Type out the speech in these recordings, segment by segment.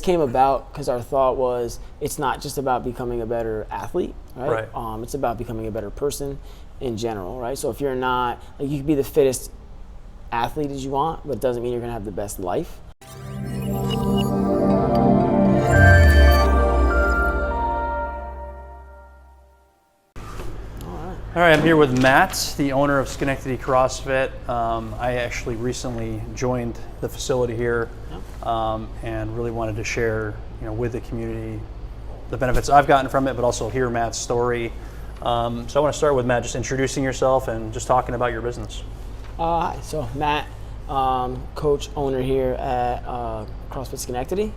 Came about because our thought was it's not just about becoming a better athlete, right? It's about becoming a better person in general, right? So if you're not, like, you can be the fittest athlete as you want, but it doesn't mean you're gonna have the best life. All right, I'm here with Matt, the owner of Schenectady CrossFit. I actually recently joined the facility here, and really wanted to share, with the community the benefits I've gotten from it, but also hear Matt's story. So I want to start with Matt, just introducing yourself and just talking about your business. Hi, so Matt, coach, owner here at CrossFit Schenectady.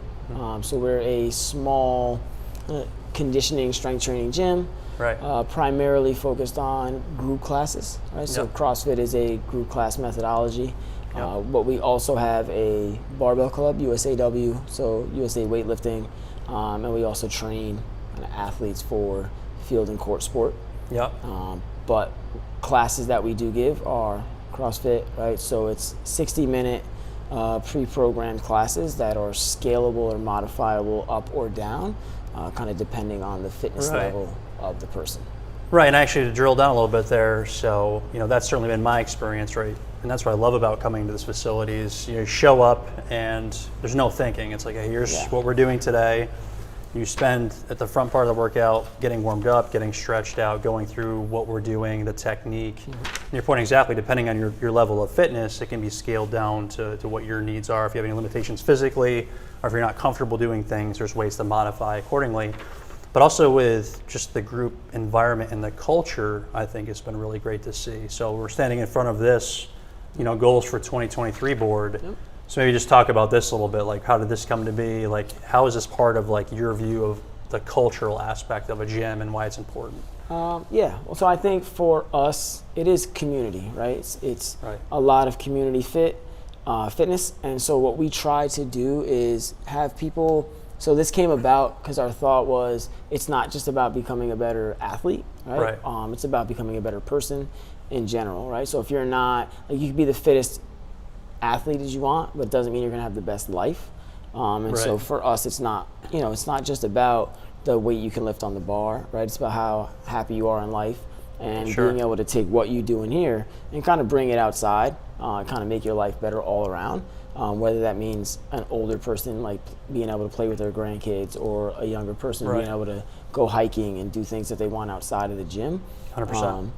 So we're a small conditioning, strength training gym. Primarily focused on group classes, right? So CrossFit is a group class methodology, but we also have a barbell club, USAW, so USA weightlifting, and we also train athletes for field and court sport. But classes that we do give are CrossFit, right? So it's 60-minute pre-programmed classes that are scalable or modifiable up or down, kind of depending on the fitness level of the person. Right, and actually to drill down a little bit there, so that's certainly been my experience, right? And that's what I love about coming to this facility is you show up and there's no thinking. It's like, hey, here's what we're doing today. You spend at the front part of the workout getting warmed up, getting stretched out, going through what we're doing, the technique. And your point exactly, depending on your level of fitness, it can be scaled down to what your needs are. If you have any limitations physically, or if you're not comfortable doing things, there's ways to modify accordingly. But also with just the group environment and the culture, I think it's been really great to see. So we're standing in front of this, goals for 2023 board. So maybe just talk about this a little bit, like how did this come to be? Like how is this part of like your view of the cultural aspect of a gym and why it's important? Well, so I think for us, it is community, right? It's a lot of community fitness. And so what we try to do is have people. So this came about because our thought was it's not just about becoming a better athlete, right? It's about becoming a better person in general, right? So if you're not, like, you can be the fittest athlete as you want, but it doesn't mean you're gonna have the best life. So for us, it's not, it's not just about the weight you can lift on the bar, right? It's about how happy you are in life and being able to take what you do in here and kind of bring it outside, kind of make your life better all around. Whether that means an older person like being able to play with their grandkids or a younger person being able to go hiking and do things that they want outside of the gym. 100%.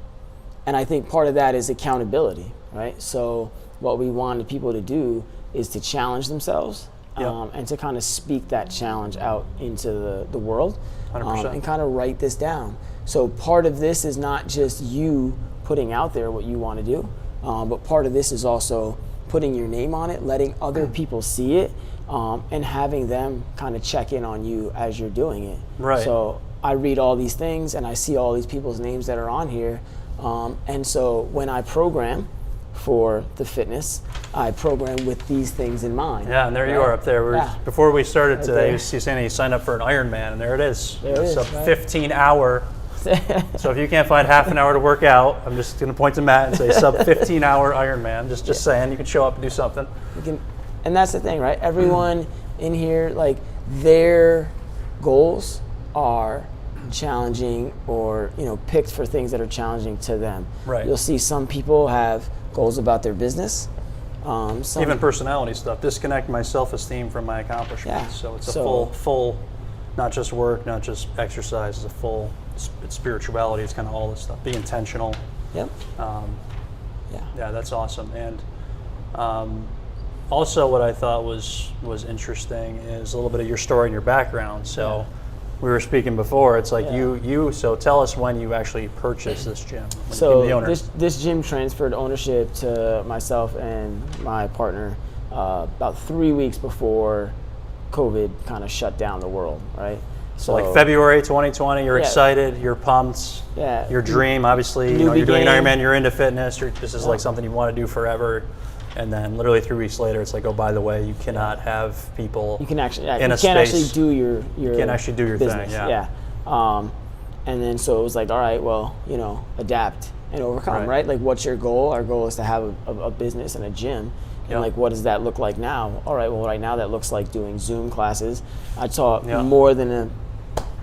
And I think part of that is accountability, right? So what we wanted people to do is to challenge themselves and to kind of speak that challenge out into the world 100%. And kind of write this down. So part of this is not just you putting out there what you want to do, but part of this is also putting your name on it, letting other people see it, and having them kind of check in on you as you're doing it. So I read all these things and I see all these people's names that are on here. And so when I program for the fitness, I program with these things in mind. Yeah, and there you are up there. Before we started today, you saying you signed up for an Ironman, and there it is. It's a 15-hour. So if you can't find half an hour to work out, I'm just going to point to Matt and say sub 15-hour Ironman. Just saying, you can show up and do something. And that's the thing, right? Everyone in here, like, their goals are challenging or picked for things that are challenging to them. You'll see some people have goals about their business. Even personality stuff. Disconnect my self-esteem from my accomplishments. So it's a full, not just work, not just exercise. It's a full. It's spirituality. It's kind of all this stuff. Be intentional. Yeah, that's awesome. And also, what I thought was interesting is a little bit of your story and your background. So we were speaking before. It's like you. So tell us when you actually purchased this gym. So this gym transferred ownership to myself and my partner about 3 weeks before COVID kind of shut down the world, right? So like February 2020, you're excited, you're pumped, your dream, obviously, you're doing Ironman, you're into fitness, this is like something you want to do forever, and then literally 3 weeks later, it's like, oh, by the way, you cannot have people in a space. You can't actually do your you can't actually do your business. thing, And then so it was like, all right, well, adapt and overcome, right? Like, what's your goal? Our goal is to have a business and a gym. And like, what does that look like now? All right, well, right now that looks like doing Zoom classes. I taught more than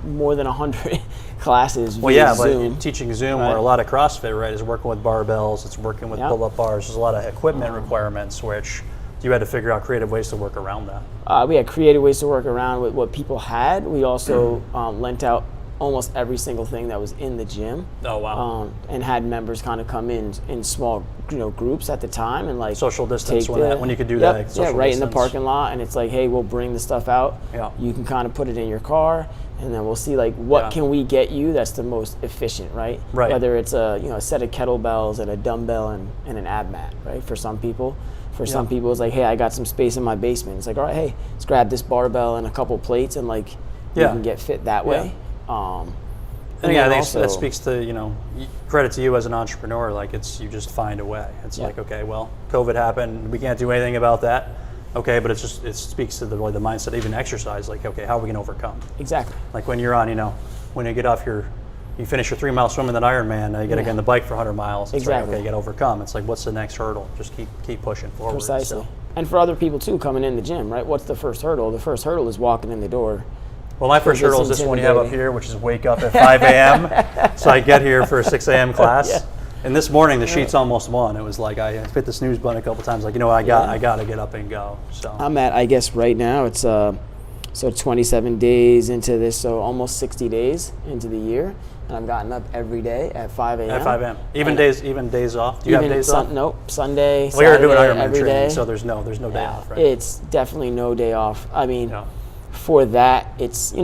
100 classes via Zoom. But teaching Zoom or a lot of CrossFit, right, is working with barbells, it's working with pull-up bars. There's a lot of equipment requirements, which you had to figure out creative ways to work around that. We had creative ways to work around with what people had. We also lent out almost every single thing that was in the gym. Oh, wow. And had members kind of come in small groups at the time and like social distance when you could do that. Right in the parking lot, and it's like, hey, we'll bring the stuff out. You can kind of put it in your car, and then we'll see like what can we get you that's the most efficient, right? Whether it's a set of kettlebells and a dumbbell and an ab mat, right? For some people. For some people, it's like, hey, I got some space in my basement. It's like, all right, hey, let's grab this barbell and a couple plates, and like you can get fit that way. And I think that speaks to, credit to you as an entrepreneur. Like, you just find a way. It's like, okay, well, COVID happened. We can't do anything about that. Okay, but it speaks to the mindset, even exercise. Like, okay, how are we going to overcome? Exactly. Like when you're on, when you get off you finish your 3-mile swim in an Ironman, you got to get on the bike for 100 miles. It's like, okay, you got to overcome. It's like, what's the next hurdle? Just keep pushing forward. Precisely. So. And for other people too, coming in the gym, right? What's the first hurdle? The first hurdle is walking in the door. Well, my first hurdle is this one you have up here, which is wake up at 5 a.m. So I get here for a 6 a.m. class. And this morning, the sheet's almost won. It was like I hit the snooze button a couple times. Like, I got to get up and go. So I'm at, I guess right now, it's 27 days into this, so almost 60 days into the year. And I've gotten up every day at 5 a.m. At 5 a.m. Even days off? Do you have days off? Nope. Sunday, Saturday, you're doing Ironman every training, day. so there's no day off, right? It's definitely no day off. I mean, for that, it's, we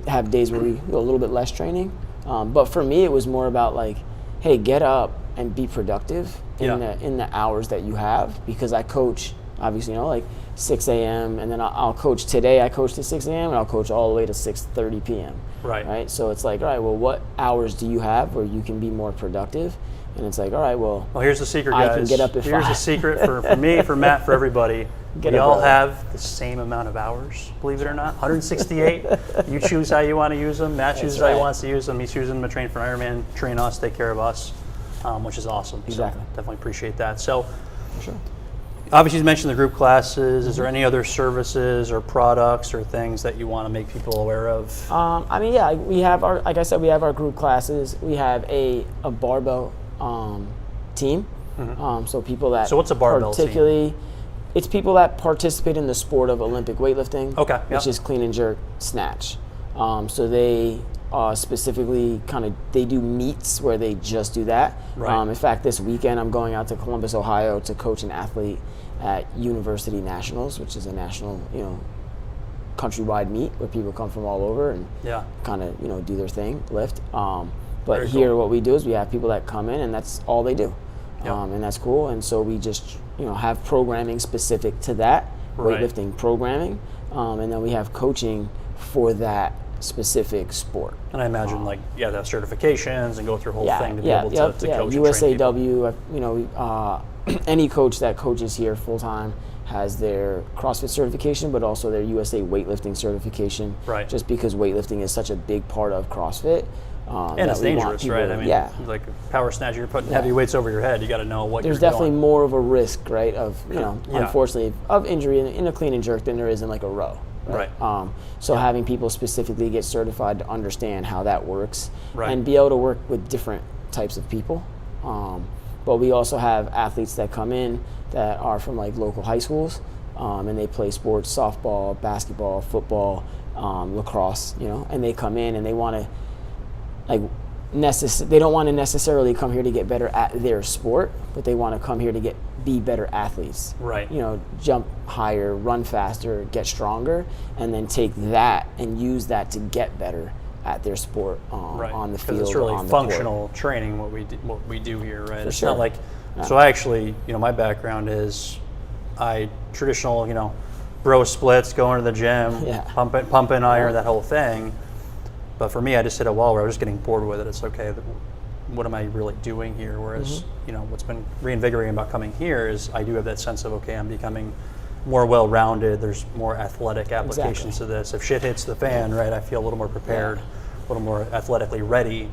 have days where we do a little bit less training. But for me, it was more about like, hey, get up and be productive in the hours that you have, because I coach, obviously, like 6 a.m. and then I'll coach today. I coach to 6 a.m. and I'll coach all the way to 6:30 p.m. Right. So it's like, all right, well, what hours do you have where you can be more productive? And it's like, all right, well, here's the secret, guys. I can get up at 5. Here's the secret for me, for Matt, for everybody. We all have the same amount of hours, believe it or not. 168. You choose how you want to use them. Matt chooses how he wants to use them. He's choosing them to train for Ironman, train us, take care of us, which is awesome. Exactly. So definitely appreciate that. So, sure. Obviously, you mentioned the group classes. Is there any other services or products or things that you want to make people aware of? We have like I said, we have our group classes. We have a barbell team. So people that. So what's a barbell team? It's people that participate in the sport of Olympic weightlifting, which is clean and jerk, snatch. So they specifically they do meets where they just do that. In fact, this weekend I'm going out to Columbus, Ohio to coach an athlete at University Nationals, which is a national, countrywide meet where people come from all over and do their thing, lift. But Very here cool. what we do is we have people that come in and that's all they do. And that's cool. And so we just have programming specific to that, weightlifting programming, and then we have coaching for that specific sport. And I imagine they have certifications and go through a whole thing to be able to coach and USAW, any coach that coaches here full time has their CrossFit certification, but also their USA weightlifting certification. Just because weightlifting is such a big part of CrossFit. And it's dangerous, right? I mean, like power snatch, you're putting heavy weights over your head. You got to know what There's you're definitely doing. more of a risk, right, of, unfortunately, of injury in a clean and jerk than there is in like a row. So having people specifically get certified to understand how that works and be able to work with different types of people. But we also have athletes that come in that are from like local high schools, and they play sports, softball, basketball, football, lacrosse, and they come in and they want to they don't want to necessarily come here to get better at their sport, but they want to come here to be better athletes. Jump higher, run faster, get stronger, and then take that and use that to get better at their sport on the field. Because it's really functional training what we do here, right? It's not like so. I actually, my background is traditional, bro splits, going to the gym, pumping iron, that whole thing. But for me, I just hit a wall where I was just getting bored with it. It's okay, what am I really doing here? Whereas, what's been reinvigorating about coming here is I do have that sense of, okay, I'm becoming more well-rounded. There's more athletic applications to this. If shit hits the fan, right, I feel a little more prepared, a little more athletically ready.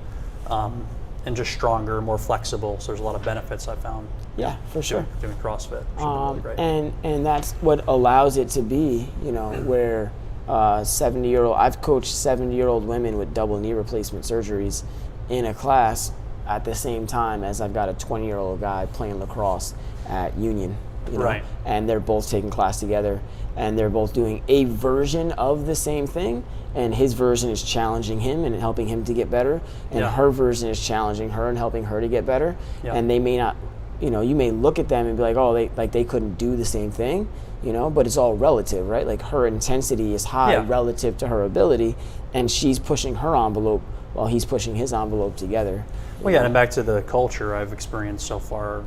and just stronger, more flexible. So there's a lot of benefits I found. Yeah, for sure. Doing CrossFit. Really great. And that's what allows it to be, you know, where 70-year-old, I've coached 70-year-old women with double knee replacement surgeries in a class at the same time as I've got a 20-year-old guy playing lacrosse at Union, you know, Right. and they're both taking class together, and they're both doing a version of the same thing, and his version is challenging him and helping him to get better, and her version is challenging her and helping her to get better, and they may not, you know, you may look at them and be like, oh, they couldn't do the same thing, you know, but it's all relative, right? Like her intensity is high relative to her ability, and she's pushing her envelope while he's pushing his envelope together. Well, yeah, and back to the culture I've experienced so far.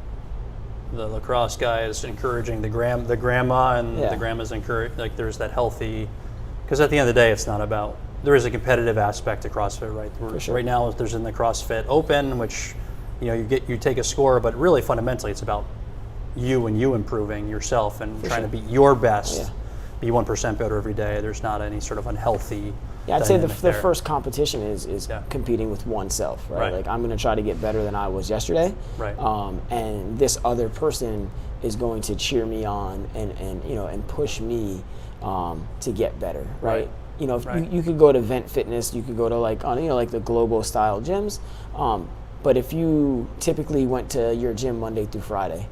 The lacrosse guy is encouraging the grandma, and the grandma's encourage. Like there's that healthy, because at the end of the day, it's not about. There is a competitive aspect to CrossFit, right? For sure. Right now, there's in the CrossFit Open, which you know you take a score, but really fundamentally, it's about you and you improving yourself and trying to be your best, be 1% better every day. There's not any sort of unhealthy. Yeah, I'd say the first competition is competing with oneself, right? Like I'm going to try to get better than I was yesterday, right? And this other person is going to cheer me on and you know and push me to get better, right? You know, if you could go to Vent Fitness, you could go to like on like the Globo style gyms, but if you typically went to your gym Monday through Friday,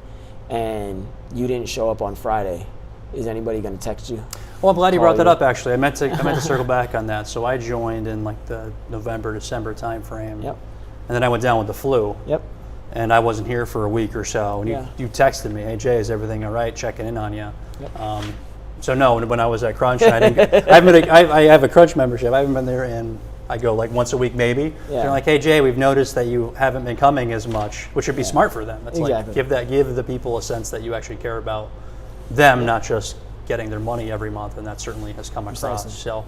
and you didn't show up on Friday, is anybody going to text you? Well, I'm glad you brought that up. Actually, I meant to circle back on that. So I joined in like the November, December time frame. Yep. And then I went down with the flu. Yep. And I wasn't here for a week or so. And you texted me, "Hey Jay, is everything all right? Checking in on you." Yep. So no, when I was at Crunch, I have a Crunch membership. I haven't been there in. I go like once a week maybe. Yeah. They're like, "Hey Jay, we've noticed that you haven't been coming as much," which would be smart for them. It's like give the people a sense that you actually care about them, not just getting their money every month, and that certainly has come across. So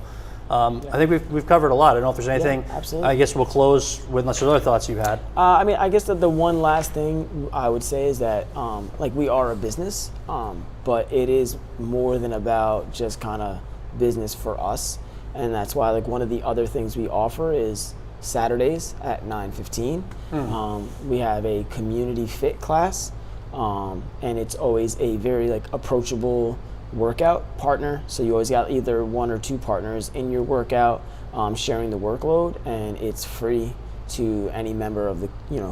I think we've covered a lot. I don't know if there's anything. Absolutely. I guess we'll close with unless there's other thoughts you had. I mean, I guess that the one last thing I would say is that like we are a business, but it is more than about just kind of business for us, and that's why like one of the other things we offer is Saturdays at 9:15. We have a community fit class, and it's always a very like approachable workout partner, so you always got either one or two partners in your workout sharing the workload, and it's free to any member of the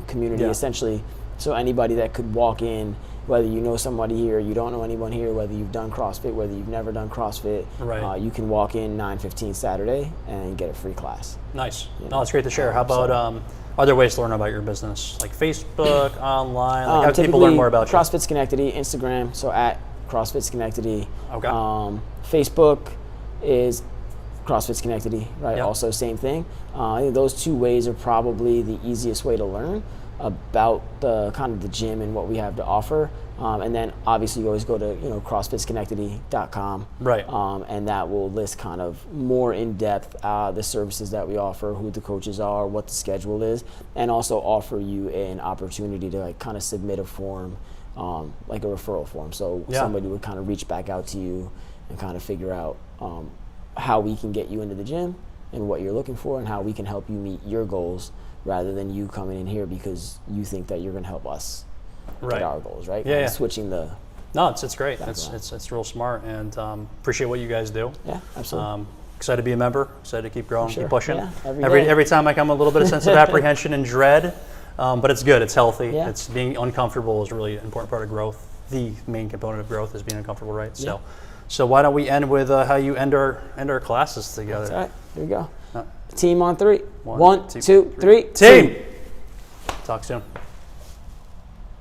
community essentially. So anybody that could walk in, whether you know somebody here, you don't know anyone here, whether you've done CrossFit, whether you've never done CrossFit, you can walk in 9:15 Saturday and get a free class. Nice. No, it's great to share. How about are there ways to learn about your business, like Facebook, online? Like how do people learn more about you? CrossFit Schenectady, Instagram, so at CrossFit Schenectady. Okay. Facebook is CrossFit Schenectady, right? Yep. Also same thing. I think those two ways are probably the easiest way to learn about the kind of the gym and what we have to offer. And then obviously you always go to CrossFitSchenectady.com. Right. And that will list kind of more in depth the services that we offer, who the coaches are, what the schedule is, and also offer you an opportunity to like kind of submit a form. Like a referral form, so somebody would kind of reach back out to you and kind of figure out how we can get you into the gym and what you're looking for and how we can help you meet your goals rather than you coming in here because you think that you're going to help us get our goals, right? Yeah, Switching the... No, it's great. It's real smart, and appreciate what you guys do. Yeah, absolutely. Excited to be a member, excited to keep growing, keep pushing. Yeah, every time I come, a little bit of sense of apprehension and dread. But it's good. It's healthy. Yeah. It's being uncomfortable is really an important part of growth. The main component of growth is being uncomfortable, right? Yeah. So why don't we end with how you end our classes together? That's right. Here we go. Team on three. 1, 2, 3. Team. Talk soon.